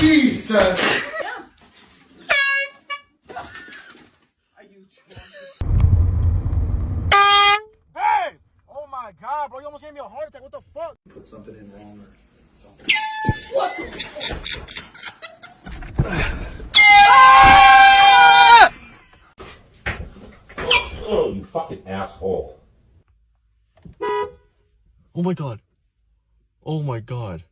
Jesus! Hey! Oh my god, bro, you almost gave me a heart attack. What the fuck? Put something in wrong or something. Oh, you fucking asshole. Oh my god. Oh my god.